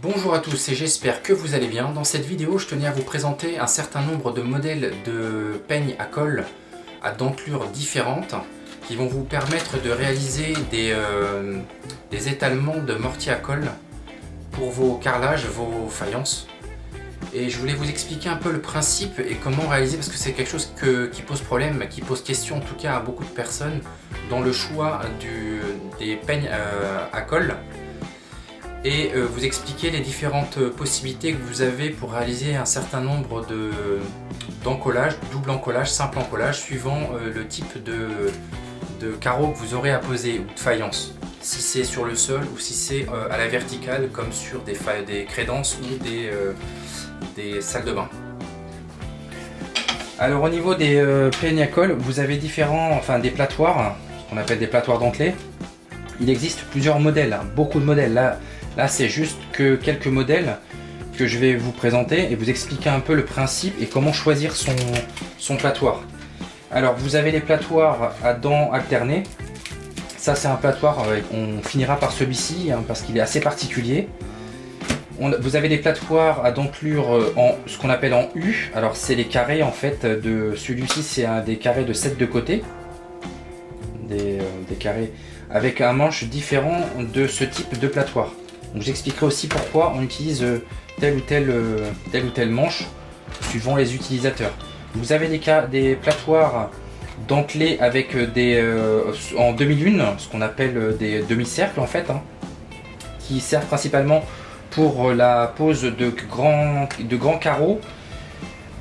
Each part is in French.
Bonjour à tous et j'espère que vous allez bien. Dans cette vidéo, je tenais à vous présenter un certain nombre de modèles de peignes à colle à dentelures différentes qui vont vous permettre de réaliser des étalements de mortier à colle pour vos carrelages, vos faïences. Et je voulais vous expliquer un peu le principe et comment réaliser, parce que c'est quelque chose qui pose problème, qui pose question en tout cas à beaucoup de personnes dans le choix des peignes à colle. Et vous expliquer les différentes possibilités que vous avez pour réaliser un certain nombre d'encollages, double encollage, simple encollage, suivant le type de carreaux que vous aurez à poser ou de faïence. Si c'est sur le sol ou si c'est à la verticale, comme sur des crédences ou des salles de bain. Alors au niveau des peignes à colle, vous avez des platoirs, ce qu'on appelle des platoirs dentelés. Il existe plusieurs modèles, beaucoup de modèles. Là c'est juste que quelques modèles que je vais vous présenter et vous expliquer un peu le principe et comment choisir son platoir. Alors vous avez les platoirs à dents alternées. Ça c'est un platoir, on finira par celui-ci parce qu'il est assez particulier. Vous avez des platoirs à dentelure en ce qu'on appelle en U. Alors c'est les carrés en fait de celui-ci, c'est des carrés de 7 de côté. Des carrés avec un manche différent de ce type de platoir. Donc j'expliquerai aussi pourquoi on utilise telle ou telle manche suivant les utilisateurs. Vous avez des platoirs dentelés avec en demi-lune, ce qu'on appelle des demi-cercles en fait, qui servent principalement pour la pose de grands carreaux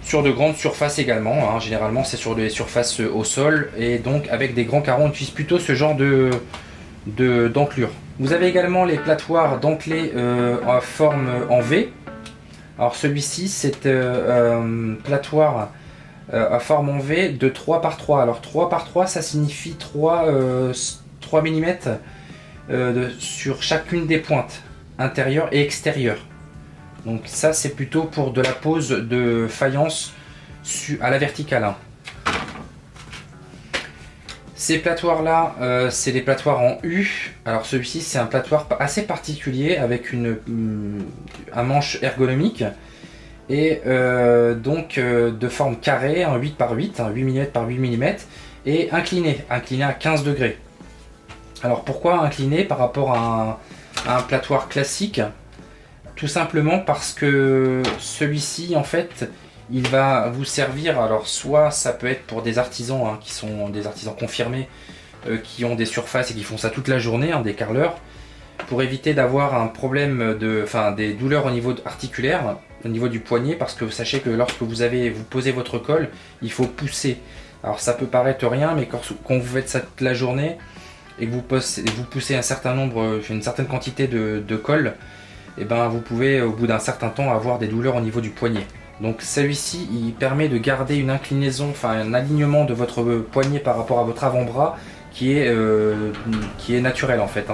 sur de grandes surfaces également. Généralement c'est sur des surfaces au sol et donc avec des grands carreaux on utilise plutôt ce genre de dentelure. Vous avez également les platoirs dentelés en forme en V. Alors celui-ci c'est platoir à forme en V de 3 par 3. Alors 3 par 3 ça signifie 3 mm sur chacune des pointes, intérieure et extérieure. Donc ça c'est plutôt pour de la pose de faïence à la verticale. Ces platoirs là, c'est des platoirs en U. Alors celui-ci c'est un platoir assez particulier avec un manche ergonomique et donc de forme carrée, 8 par 8, 8 mm par 8 mm et incliné à 15 degrés. Alors pourquoi incliné par rapport à un platoir classique? Tout simplement parce que celui-ci en fait il va vous servir, alors soit ça peut être pour des artisans qui sont des artisans confirmés qui ont des surfaces et qui font ça toute la journée, des carreleurs, pour éviter d'avoir un problème des douleurs au niveau articulaire, au niveau du poignet, parce que sachez que lorsque vous posez votre colle, il faut pousser. Alors ça peut paraître rien, mais quand vous faites ça toute la journée et que vous poussez une certaine quantité de colle, et ben vous pouvez au bout d'un certain temps avoir des douleurs au niveau du poignet. Donc celui-ci il permet de garder une inclinaison, un alignement de votre poignet par rapport à votre avant-bras qui est naturel en fait.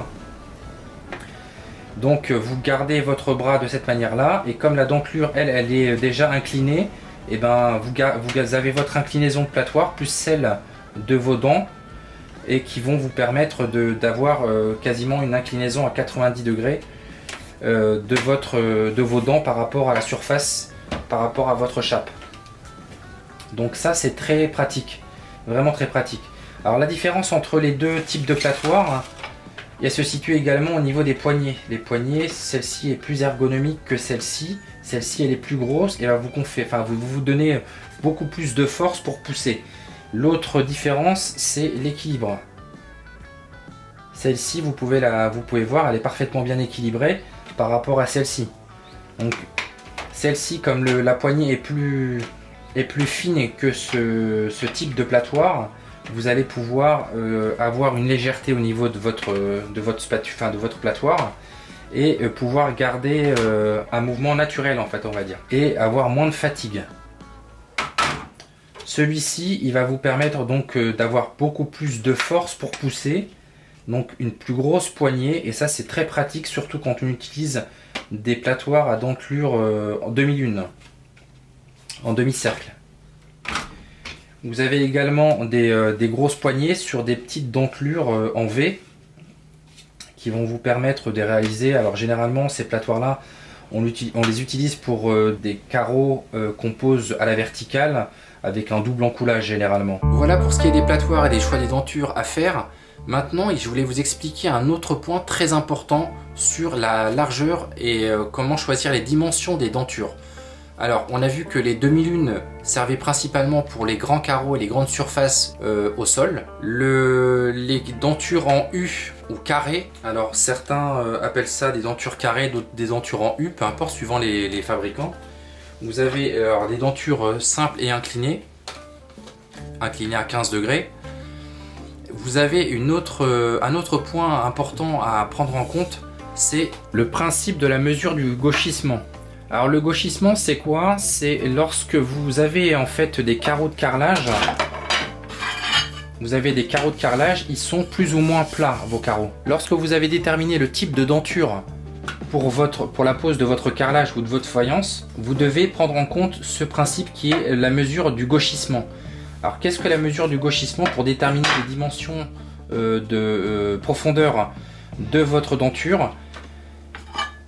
Donc vous gardez votre bras de cette manière là et comme la dentelure elle est déjà inclinée, et ben vous avez votre inclinaison de platoir plus celle de vos dents et qui vont vous permettre d'avoir quasiment une inclinaison à 90 degrés de vos dents par rapport à la surface, par rapport à votre chape. Donc ça c'est très pratique, vraiment très pratique. Alors la différence entre les deux types de platoirs, elle se situe également au niveau des poignées. Les poignées, celle-ci est plus ergonomique que celle-ci. Celle-ci elle est plus grosse et vous donnez beaucoup plus de force pour pousser. L'autre différence c'est l'équilibre. Celle-ci vous pouvez voir, elle est parfaitement bien équilibrée par rapport à celle-ci. Donc celle-ci, comme la poignée est plus fine que ce type de platoir, vous allez pouvoir avoir une légèreté au niveau de votre platoir et pouvoir garder un mouvement naturel en fait, on va dire, et avoir moins de fatigue. Celui-ci il va vous permettre donc d'avoir beaucoup plus de force pour pousser, donc une plus grosse poignée, et ça c'est très pratique surtout quand on utilise des platoirs à dentelure en demi-lune, en demi-cercle. Vous avez également des grosses poignées sur des petites dentelures en V qui vont vous permettre de réaliser, alors généralement ces platoirs là On les utilise pour des carreaux qu'on pose à la verticale avec un double encoulage généralement. Voilà pour ce qui est des platoirs et des choix des dentures à faire. Maintenant, je voulais vous expliquer un autre point très important sur la largeur et comment choisir les dimensions des dentures. Alors, on a vu que les 2001 servaient principalement pour les grands carreaux et les grandes surfaces au sol. Les dentures en U ou carré, alors certains appellent ça des dentures carrées, d'autres des dentures en U, peu importe, suivant les fabricants. Vous avez alors, des dentures simples et inclinées à 15 degrés. Vous avez un autre point important à prendre en compte, c'est le principe de la mesure du gauchissement. Alors le gauchissement c'est quoi? C'est lorsque vous avez en fait des carreaux de carrelage. Vous avez des carreaux de carrelage, ils sont plus ou moins plats vos carreaux. Lorsque vous avez déterminé le type de denture pour la pose de votre carrelage ou de votre faïence, vous devez prendre en compte ce principe qui est la mesure du gauchissement. Alors qu'est-ce que la mesure du gauchissement? Pour déterminer les dimensions de profondeur de votre denture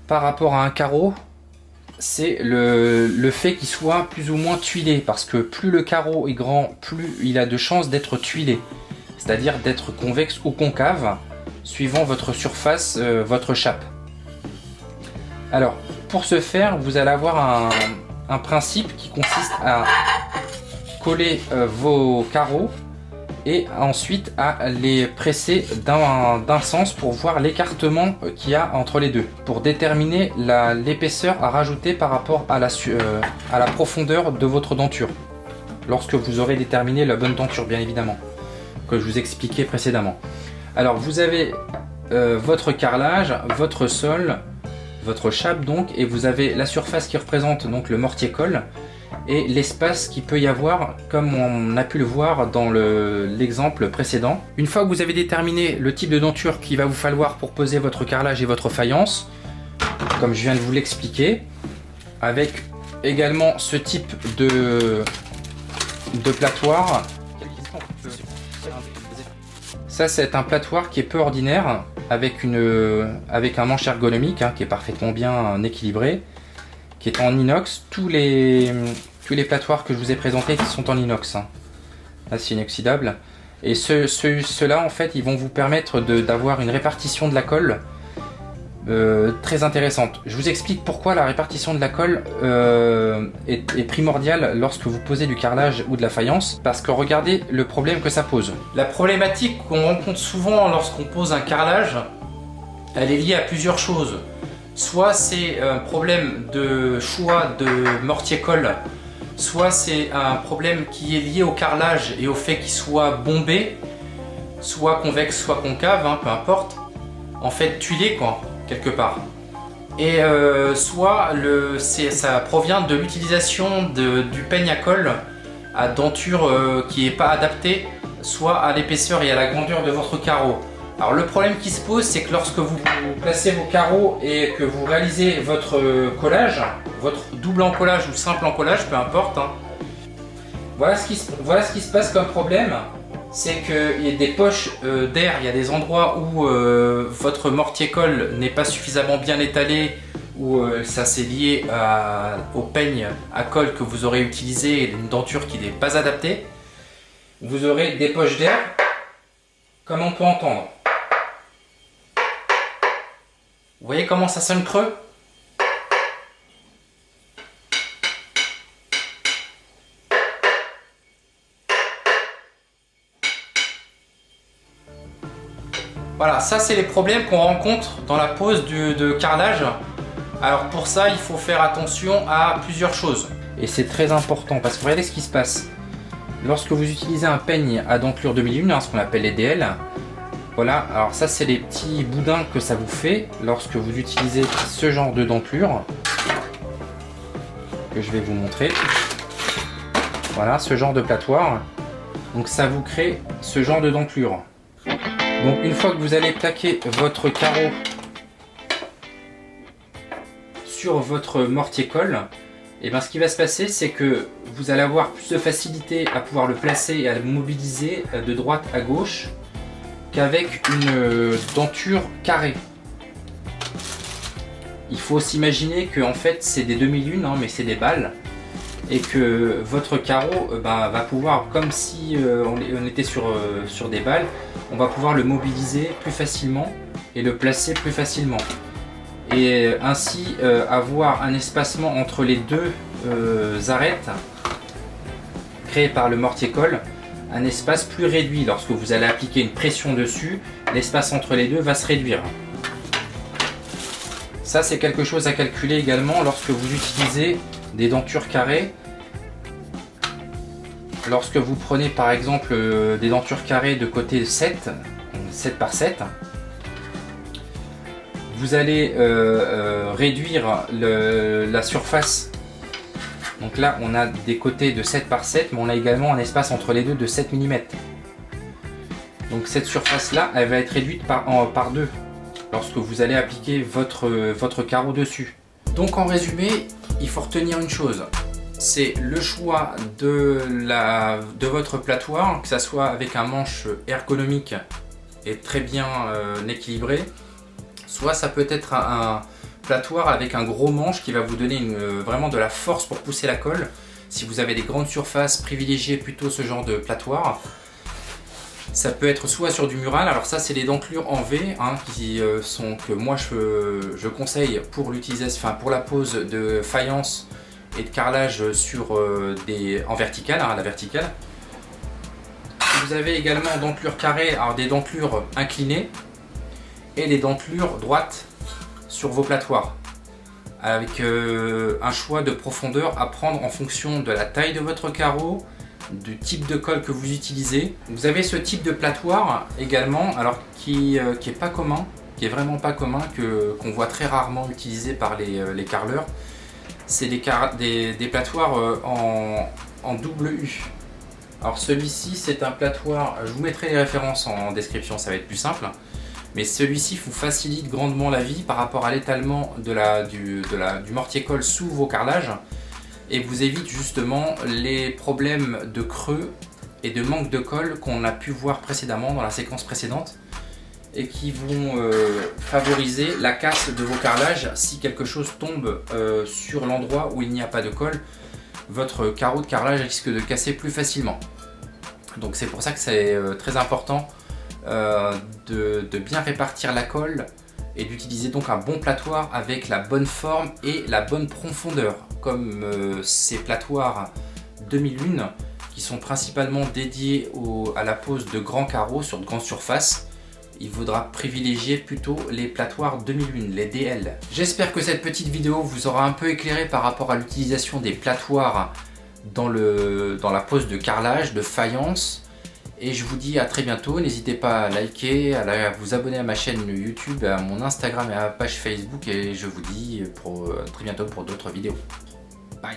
par rapport à un carreau, c'est le fait qu'il soit plus ou moins tuilé, parce que plus le carreau est grand, plus il a de chances d'être tuilé, c'est-à-dire d'être convexe ou concave, suivant votre surface, votre chape. Alors, pour ce faire, vous allez avoir un principe qui consiste à coller vos carreaux et ensuite à les presser d'un sens pour voir l'écartement qu'il y a entre les deux, pour déterminer l'épaisseur à rajouter par rapport à la profondeur de votre denture, lorsque vous aurez déterminé la bonne denture, bien évidemment, que je vous expliquais précédemment. Alors vous avez votre carrelage, votre sol, votre chape donc, et vous avez la surface qui représente donc le mortier-colle, et l'espace qu'il peut y avoir, comme on a pu le voir dans l'exemple précédent. Une fois que vous avez déterminé le type de denture qu'il va vous falloir pour poser votre carrelage et votre faïence, comme je viens de vous l'expliquer, avec également ce type de platoir. Ça, c'est un platoir qui est peu ordinaire, avec un manche ergonomique qui est parfaitement bien équilibré, qui est en inox. Tous les platoirs que je vous ai présentés sont en inox. Là, c'est inoxydable. Et ceux-là, en fait, ils vont vous permettre d'avoir une répartition de la colle très intéressante. Je vous explique pourquoi la répartition de la colle est primordiale lorsque vous posez du carrelage ou de la faïence, parce que regardez le problème que ça pose. La problématique qu'on rencontre souvent lorsqu'on pose un carrelage, elle est liée à plusieurs choses. Soit c'est un problème de choix de mortier-colle, soit c'est un problème qui est lié au carrelage et au fait qu'il soit bombé, soit convexe, soit concave, peu importe, en fait tuilé quoi, quelque part. Et soit ça provient de l'utilisation du peigne à colle à denture qui n'est pas adapté, soit à l'épaisseur et à la grandeur de votre carreau. Alors le problème qui se pose, c'est que lorsque vous placez vos carreaux et que vous réalisez votre collage, votre double encollage ou simple encollage, peu importe, voilà ce qui se passe comme problème, c'est qu'il y a des poches d'air, il y a des endroits où votre mortier-colle n'est pas suffisamment bien étalé, ou ça c'est lié au peigne à colle que vous aurez utilisé et une denture qui n'est pas adaptée. Vous aurez des poches d'air, comme on peut entendre. Vous voyez comment ça sonne creux? Voilà, ça c'est les problèmes qu'on rencontre dans la pose de carrelage. Alors pour ça, il faut faire attention à plusieurs choses. Et c'est très important parce que regardez ce qui se passe. Lorsque vous utilisez un peigne à dentelure 2001, ce qu'on appelle les DL, voilà, alors ça c'est les petits boudins que ça vous fait lorsque vous utilisez ce genre de dentelure que je vais vous montrer. Voilà, ce genre de platoir. Donc ça vous crée ce genre de dentelure. Donc une fois que vous allez plaquer votre carreau sur votre mortier-colle, et bien ce qui va se passer, c'est que vous allez avoir plus de facilité à pouvoir le placer et à le mobiliser de droite à gauche qu'avec une denture carrée. Il faut s'imaginer que en fait c'est des demi-lunes, hein, mais c'est des balles, et que votre carreau va pouvoir, comme si on était sur des balles, on va pouvoir le mobiliser plus facilement et le placer plus facilement. Et ainsi avoir un espacement entre les deux arêtes créées par le mortier-colle, un espace plus réduit. Lorsque vous allez appliquer une pression dessus, l'espace entre les deux va se réduire. Ça, c'est quelque chose à calculer également lorsque vous utilisez des dentures carrées. Lorsque vous prenez par exemple des dentures carrées de côté 7 par 7, vous allez réduire la surface. Donc là, on a des côtés de 7 par 7, mais on a également un espace entre les deux de 7 mm. Donc cette surface-là, elle va être réduite par 2 lorsque vous allez appliquer votre carreau dessus. Donc en résumé, il faut retenir une chose. C'est le choix de votre platoir, que ça soit avec un manche ergonomique et très bien équilibré, soit ça peut être un platoir avec un gros manche qui va vous donner vraiment de la force pour pousser la colle. Si vous avez des grandes surfaces, privilégiez plutôt ce genre de platoir. Ça peut être soit sur du mural, alors ça c'est les dentelures en V hein, que moi je conseille pour l'utilisation, enfin pour la pose de faïence et de carrelage en verticale, hein, à la verticale. Vous avez également dentelures carrées, alors des dentelures inclinées et des dentelures droites sur vos platoirs, avec un choix de profondeur à prendre en fonction de la taille de votre carreau, du type de colle que vous utilisez. Vous avez ce type de platoir également, alors qui est pas commun, qui est vraiment pas commun, qu'on voit très rarement utilisé par les carreleurs. C'est des platoirs en double U. Alors celui-ci c'est un platoir, je vous mettrai les références en description, ça va être plus simple. Mais celui-ci vous facilite grandement la vie par rapport à l'étalement du mortier-colle sous vos carrelages et vous évite justement les problèmes de creux et de manque de colle qu'on a pu voir précédemment dans la séquence précédente et qui vont favoriser la casse de vos carrelages. Si quelque chose tombe sur l'endroit où il n'y a pas de colle, votre carreau de carrelage risque de casser plus facilement. Donc c'est pour ça que c'est très important de bien répartir la colle et d'utiliser donc un bon platoir avec la bonne forme et la bonne profondeur, comme ces platoirs demi-lune qui sont principalement dédiés à la pose de grands carreaux sur de grandes surfaces. Il faudra privilégier plutôt les platoirs demi-lune, les DL. J'espère que cette petite vidéo vous aura un peu éclairé par rapport à l'utilisation des platoirs dans la pose de carrelage, de faïence. Et je vous dis à très bientôt. N'hésitez pas à liker, à vous abonner à ma chaîne YouTube, à mon Instagram et à ma page Facebook. Et je vous dis très bientôt pour d'autres vidéos. Bye.